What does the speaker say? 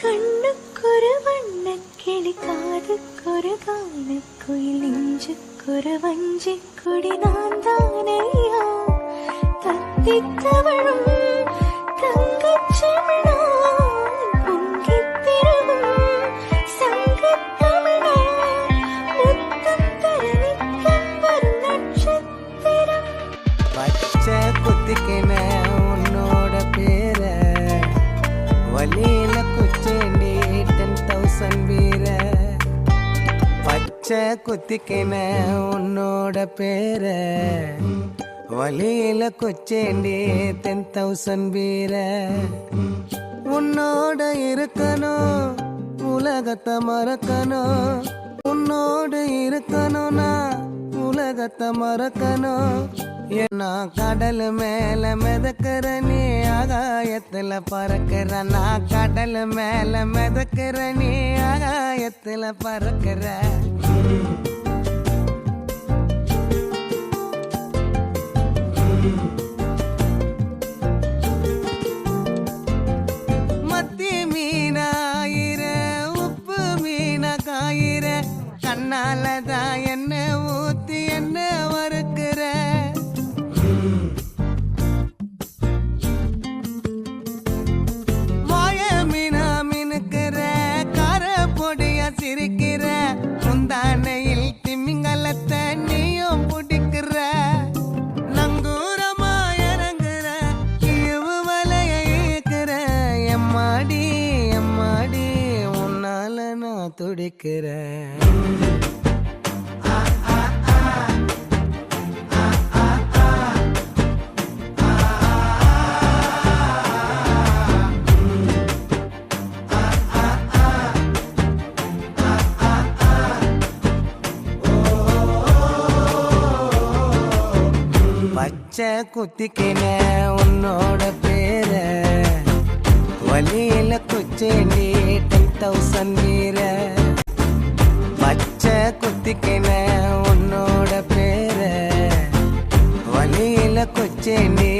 கண்ணுக்கொரு வண்ணக்கிளி காதுக்கொரு கானக்குயில் நெஞ்சுக்கொரு வஞ்சிக் கொடி நான் தானையா தத்தித் தவழும் தங்கச் செமிழான் பொங்கிப் பெருகும் சங்கத் தமிழான் முத்தம் தர நித்தம் வரும் நட்சத்திரம். பச்சை குத்திக்கின உன்னோட பேர வலியில குச்சேண்டி 10,000 வீர. பச்சை குத்திக்கின உன்னோட பேர வலியில குச்சேண்டி 10,000 வீர. உன்னோட இருக்கணும் உலகத்தை மறக்கணும், உன்னோடு இருக்கணும்னா உலகத்தை மறக்கணும். நான் கடல் மேல மிதக்கிற நீ ஆகாயத்துல பறக்கிற, நான் கடல் மேல மிதக்கிற நீ ஆகாயத்துல பறக்கிற. மத்தி மீனாயிர உப்பு மீன காயிர, கண்ணாலதான் என்ன ஊத்தி என்ன வறுக்கிற. வாய மீனா மினுக்கிற கார பொடிய சிரிக்கிற, முந்தானையில் திமிங்கலத்தை நீயும் பிடிக்கிற. நங்கூரமா இறங்குற இவு வலைய இழுக்கிற, எம்மாடி எம்மாடி உன்னால நான் துடிக்கிறேன். பச்சை குத்திக்கின உன்னோட பேர வலியில குச்சேண்டி 10,000 வீர. பச்சை குத்திக்கின உன்னோட பேர வலியில குச்சேண்டி